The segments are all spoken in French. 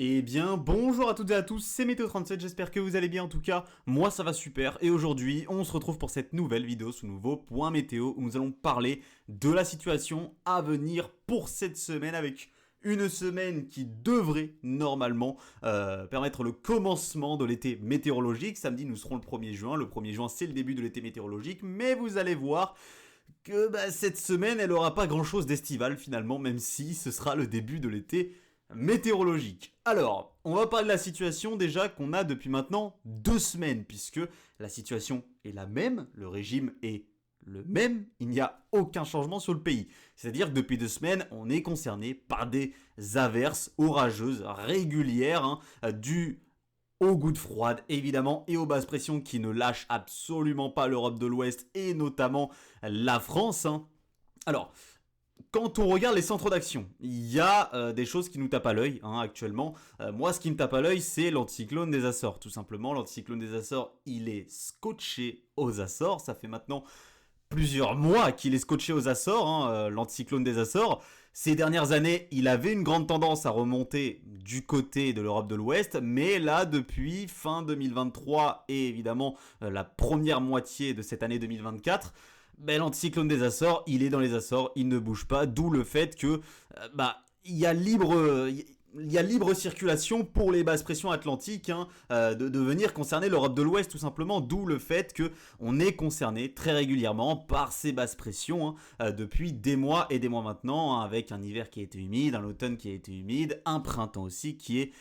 Eh bien, bonjour à toutes et à tous, c'est Météo37, j'espère que vous allez bien en tout cas, moi ça va super, et aujourd'hui on se retrouve pour cette nouvelle vidéo, ce nouveau point météo, où nous allons parler de la situation à venir pour cette semaine, avec une semaine qui devrait normalement permettre le commencement de l'été météorologique. Samedi nous serons le 1er juin, le 1er juin c'est le début de l'été météorologique, mais vous allez voir que cette semaine elle aura pas grand chose d'estival finalement, même si ce sera le début de l'été météorologique. Alors, on va parler de la situation déjà qu'on a depuis maintenant 2 semaines, puisque la situation est la même, le régime est le même, il n'y a aucun changement sur le pays. C'est-à-dire que depuis 2 semaines, on est concerné par des averses orageuses régulières, dues aux gouttes froides évidemment et aux basses pressions qui ne lâchent absolument pas l'Europe de l'Ouest et notamment la France. Alors, quand on regarde les centres d'action, il y a des choses qui nous tapent à l'œil actuellement. Moi, ce qui me tape à l'œil, c'est l'anticyclone des Açores. Tout simplement, l'anticyclone des Açores, il est scotché aux Açores. Ça fait maintenant plusieurs mois qu'il est scotché aux Açores, l'anticyclone des Açores. Ces dernières années, il avait une grande tendance à remonter du côté de l'Europe de l'Ouest, mais là, depuis fin 2023 et évidemment la première moitié de cette année 2024, l'anticyclone des Açores, il est dans les Açores, il ne bouge pas, d'où le fait que il y a libre circulation pour les basses pressions atlantiques de venir concerner l'Europe de l'Ouest tout simplement, d'où le fait que on est concerné très régulièrement par ces basses pressions depuis des mois et des mois maintenant, avec un hiver qui a été humide, un automne qui a été humide, un printemps aussi qui est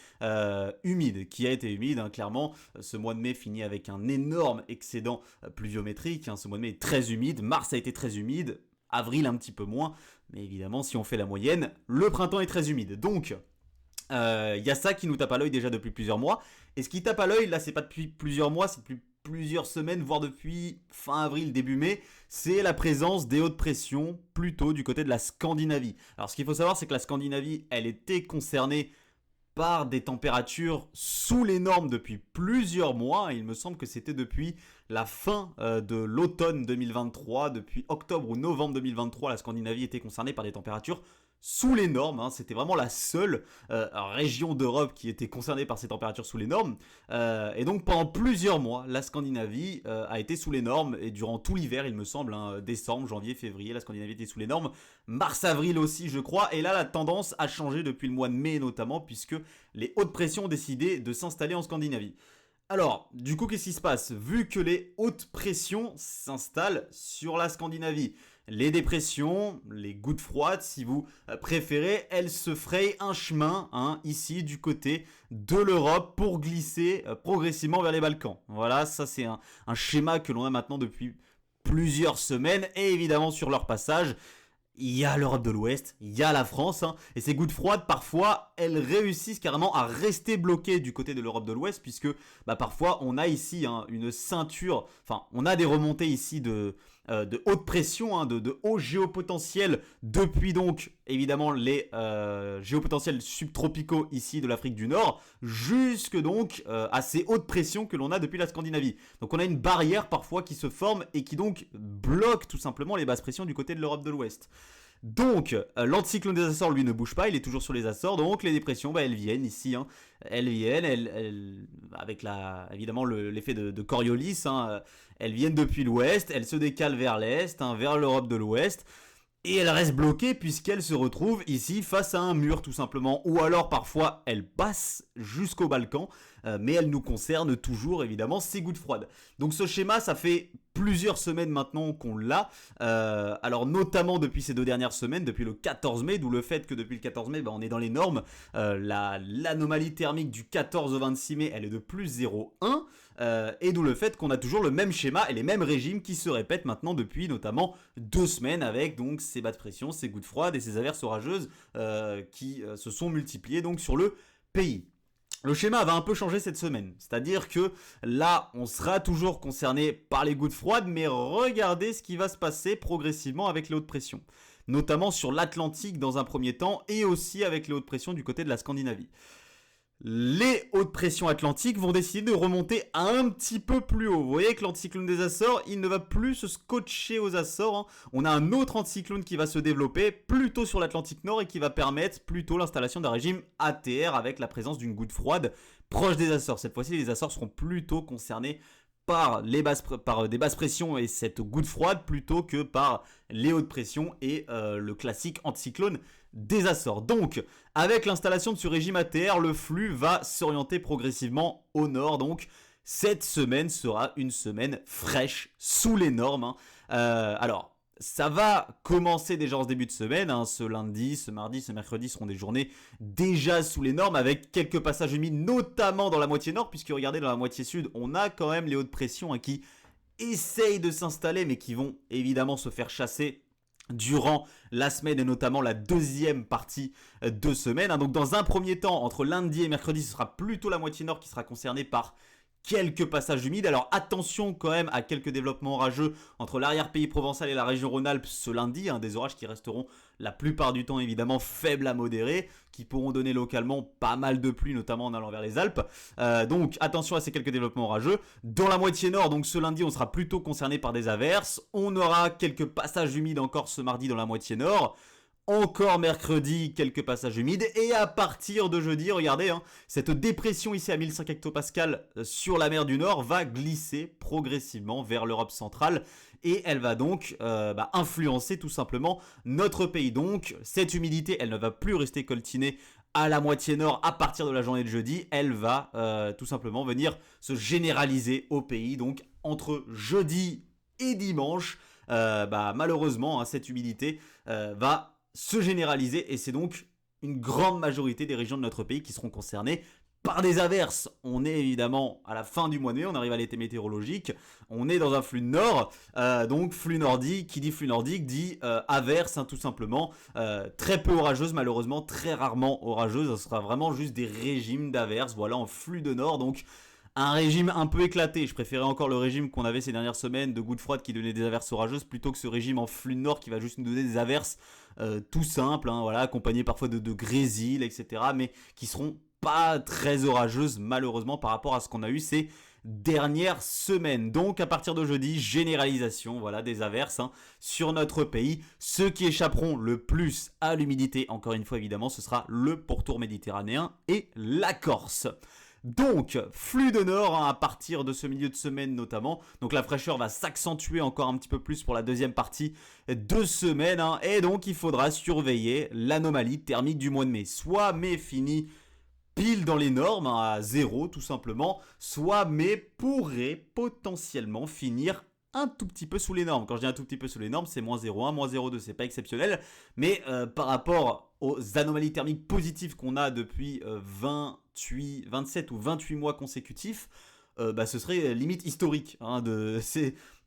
humide, qui a été humide, clairement. Ce mois de mai finit avec un énorme excédent pluviométrique, ce mois de mai est très humide, mars a été très humide, avril un petit peu moins, mais évidemment si on fait la moyenne, le printemps est très humide. Donc y a ça qui nous tape à l'œil déjà depuis plusieurs mois. Et ce qui tape à l'œil, là, c'est pas depuis plusieurs mois, c'est depuis plusieurs semaines, voire depuis fin avril, début mai, c'est la présence des hautes pressions, plutôt du côté de la Scandinavie. Alors, ce qu'il faut savoir, c'est que la Scandinavie, elle était concernée par des températures sous les normes depuis plusieurs mois. Il me semble que c'était depuis la fin de l'automne 2023, depuis octobre ou novembre 2023, la Scandinavie était concernée par des températures sous les normes. C'était vraiment la seule région d'Europe qui était concernée par ces températures sous les normes. Et donc pendant plusieurs mois, la Scandinavie a été sous les normes, et durant tout l'hiver, il me semble, décembre, janvier, février, la Scandinavie était sous les normes. Mars, avril aussi, je crois. Et là, la tendance a changé depuis le mois de mai notamment, puisque les hautes pressions ont décidé de s'installer en Scandinavie. Alors, du coup, qu'est-ce qui se passe? Vu que les hautes pressions s'installent sur la Scandinavie, les dépressions, les gouttes froides, si vous préférez, elles se frayent un chemin ici du côté de l'Europe pour glisser progressivement vers les Balkans. Voilà, ça c'est un schéma que l'on a maintenant depuis plusieurs semaines, et évidemment sur leur passage, il y a l'Europe de l'Ouest, il y a la France, et ces gouttes froides, parfois, elles réussissent carrément à rester bloquées du côté de l'Europe de l'Ouest, puisque parfois on a ici une ceinture, enfin on a des remontées ici de haute pression, de haut géopotentiel, depuis donc évidemment les géopotentiels subtropicaux ici de l'Afrique du Nord, jusque donc à ces hautes pressions que l'on a depuis la Scandinavie. Donc on a une barrière parfois qui se forme et qui donc bloque tout simplement les basses pressions du côté de l'Europe de l'Ouest. Donc, l'anticyclone des Açores, lui, ne bouge pas, il est toujours sur les Açores, donc les dépressions, elles viennent ici, elles viennent, avec évidemment l'effet de Coriolis, elles viennent depuis l'ouest, elles se décalent vers l'est, vers l'Europe de l'Ouest, et elles restent bloquées puisqu'elles se retrouvent ici face à un mur tout simplement, ou alors parfois elles passent jusqu'au Balkan, mais elles nous concernent toujours évidemment ces gouttes froides. Donc ce schéma, ça fait plusieurs semaines maintenant qu'on l'a, alors notamment depuis ces 2 dernières semaines, depuis le 14 mai, d'où le fait que depuis le 14 mai, on est dans les normes. L'anomalie thermique du 14 au 26 mai, elle est de plus 0,1, et d'où le fait qu'on a toujours le même schéma et les mêmes régimes qui se répètent maintenant depuis notamment 2 semaines, avec donc ces bas de pression, ces gouttes froides et ces averses orageuses qui se sont multipliées donc sur le pays. Le schéma va un peu changer cette semaine, c'est-à-dire que là, on sera toujours concerné par les gouttes froides, mais regardez ce qui va se passer progressivement avec les hautes pressions, notamment sur l'Atlantique dans un premier temps, et aussi avec les hautes pressions du côté de la Scandinavie. les hautes pressions atlantiques vont décider de remonter un petit peu plus haut. Vous voyez que l'anticyclone des Açores, il ne va plus se scotcher aux Açores, hein. On a un autre anticyclone qui va se développer plutôt sur l'Atlantique Nord et qui va permettre plutôt l'installation d'un régime ATR avec la présence d'une goutte froide proche des Açores. Cette fois-ci, les Açores seront plutôt concernés par des basses pressions et cette goutte froide plutôt que par les hautes pressions et le classique anticyclone des Açores. Donc, avec l'installation de ce régime ATR, le flux va s'orienter progressivement au nord. Donc, cette semaine sera une semaine fraîche sous les normes, hein. Alors, ça va commencer déjà en ce début de semaine, hein. Ce lundi, ce mardi, ce mercredi seront des journées déjà sous les normes avec quelques passages humides, notamment dans la moitié nord, puisque regardez, dans la moitié sud, on a quand même les hautes pressions, hein, qui essayent de s'installer, mais qui vont évidemment se faire chasser durant la semaine et notamment la deuxième partie de semaine, hein. Donc dans un premier temps, entre lundi et mercredi, ce sera plutôt la moitié nord qui sera concernée par quelques passages humides. Alors attention quand même à quelques développements orageux entre l'arrière-pays provençal et la région Rhône-Alpes ce lundi, hein, des orages qui resteront la plupart du temps évidemment faibles à modérés, qui pourront donner localement pas mal de pluie, notamment en allant vers les Alpes. Donc attention à ces quelques développements orageux. Dans la moitié nord, donc ce lundi, on sera plutôt concerné par des averses. On aura quelques passages humides encore ce mardi dans la moitié nord. Encore mercredi, quelques passages humides. Et à partir de jeudi, regardez, hein, cette dépression ici à 1005 hectopascales sur la mer du Nord va glisser progressivement vers l'Europe centrale. Et elle va donc influencer tout simplement notre pays. Donc cette humidité, elle ne va plus rester coltinée à la moitié nord à partir de la journée de jeudi. Elle va tout simplement venir se généraliser au pays. Donc entre jeudi et dimanche, malheureusement, hein, cette humidité va se généraliser et c'est donc une grande majorité des régions de notre pays qui seront concernées par des averses. On est évidemment à la fin du mois de mai, on arrive à l'été météorologique, on est dans un flux nord, donc flux nordique, qui dit flux nordique dit averse, hein, tout simplement, très peu orageuse malheureusement, très rarement orageuse, ce sera vraiment juste des régimes d'averses, voilà, en flux de nord, donc un régime un peu éclaté. Je préférais encore le régime qu'on avait ces dernières semaines de gouttes froides qui donnaient des averses orageuses plutôt que ce régime en flux de nord qui va juste nous donner des averses tout simples, hein, voilà, accompagnées parfois de grésil, etc. Mais qui seront pas très orageuses malheureusement par rapport à ce qu'on a eu ces dernières semaines. Donc à partir de jeudi, généralisation, voilà, des averses, hein, sur notre pays. Ceux qui échapperont le plus à l'humidité, encore une fois évidemment, ce sera le pourtour méditerranéen et la Corse. Donc, flux de nord, hein, à partir de ce milieu de semaine notamment. Donc la fraîcheur va s'accentuer encore un petit peu plus pour la deuxième partie de semaine, hein, et donc il faudra surveiller l'anomalie thermique du mois de mai. Soit mai finit pile dans les normes, hein, à 0 tout simplement, soit mai pourrait potentiellement finir un tout petit peu sous les normes. Quand je dis un tout petit peu sous les normes, c'est moins 0,1, moins 0,2, c'est pas exceptionnel, mais par rapport aux anomalies thermiques positives qu'on a depuis 27 ou 28 mois consécutifs, ce serait limite historique, hein,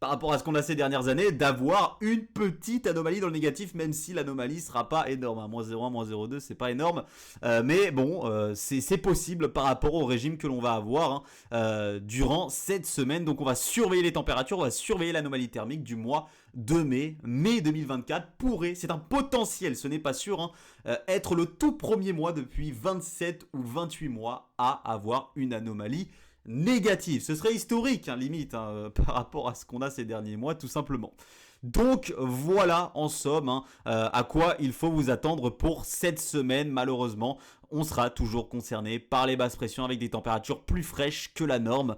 par rapport à ce qu'on a ces dernières années, d'avoir une petite anomalie dans le négatif, même si l'anomalie sera pas énorme, hein. Moins 0,1, moins 0,2, c'est pas énorme, mais bon, c'est possible par rapport au régime que l'on va avoir, hein, durant cette semaine. Donc on va surveiller les températures, on va surveiller l'anomalie thermique du mois de mai 2024 pourrait, c'est un potentiel, ce n'est pas sûr, hein, être le tout premier mois depuis 27 ou 28 mois à avoir une anomalie négative. Ce serait historique, hein, limite, hein, par rapport à ce qu'on a ces derniers mois, tout simplement. Donc voilà en somme, hein, à quoi il faut vous attendre pour cette semaine. Malheureusement, on sera toujours concerné par les basses pressions avec des températures plus fraîches que la norme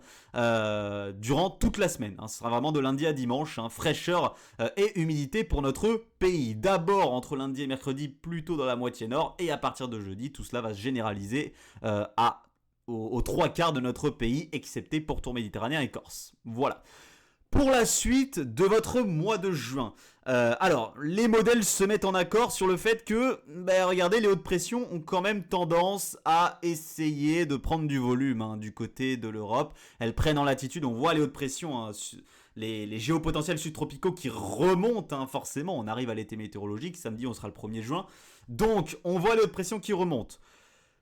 durant toute la semaine, hein. Ce sera vraiment de lundi à dimanche, hein, fraîcheur et humidité pour notre pays. D'abord entre lundi et mercredi plutôt dans la moitié nord et à partir de jeudi, tout cela va se généraliser aux trois quarts de notre pays, excepté pourtour méditerranéen et Corse. Voilà. Pour la suite de votre mois de juin. Alors, les modèles se mettent en accord sur le fait que, regardez, les hautes pressions ont quand même tendance à essayer de prendre du volume, hein, du côté de l'Europe. Elles prennent en latitude, on voit les hautes pressions, hein, les géopotentiels subtropicaux qui remontent, hein, forcément. On arrive à l'été météorologique, samedi on sera le 1er juin. Donc, on voit les hautes pressions qui remontent.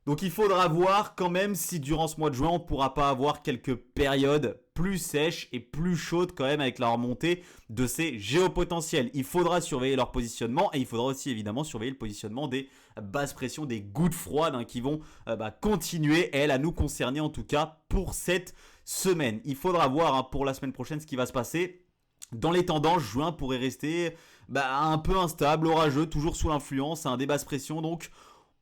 Donc il faudra voir quand même si durant ce mois de juin on ne pourra pas avoir quelques périodes plus sèches et plus chaudes quand même avec la remontée de ces géopotentiels. Il faudra surveiller leur positionnement et il faudra aussi évidemment surveiller le positionnement des basses pressions, des gouttes froides qui vont continuer, elles, à nous concerner en tout cas pour cette semaine. Il faudra voir pour la semaine prochaine ce qui va se passer. Dans les tendances, juin pourrait rester un peu instable, orageux, toujours sous l'influence des basses pressions. Donc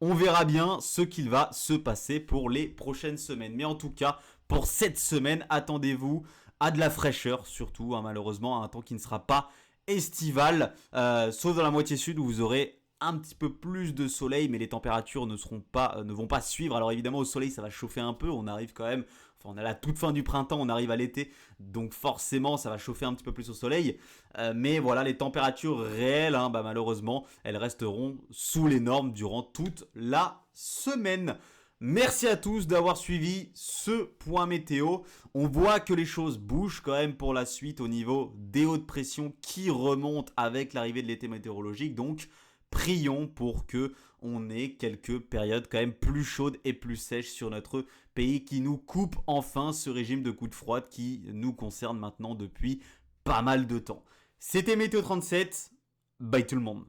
on verra bien ce qu'il va se passer pour les prochaines semaines. Mais en tout cas, pour cette semaine, attendez-vous à de la fraîcheur, surtout malheureusement, à un temps qui ne sera pas estival, sauf dans la moitié sud où vous aurez un petit peu plus de soleil, mais les températures ne vont pas suivre. Alors évidemment, au soleil, ça va chauffer un peu. On arrive quand même, on est à la toute fin du printemps, on arrive à l'été, donc forcément, ça va chauffer un petit peu plus au soleil. Mais voilà, les températures réelles, malheureusement, elles resteront sous les normes durant toute la semaine. Merci à tous d'avoir suivi ce point météo. On voit que les choses bougent quand même pour la suite au niveau des hautes pressions qui remontent avec l'arrivée de l'été météorologique. Donc, prions pour que on ait quelques périodes quand même plus chaudes et plus sèches sur notre pays qui nous coupe enfin ce régime de coups de froid qui nous concerne maintenant depuis pas mal de temps. C'était Météo 37. Bye tout le monde.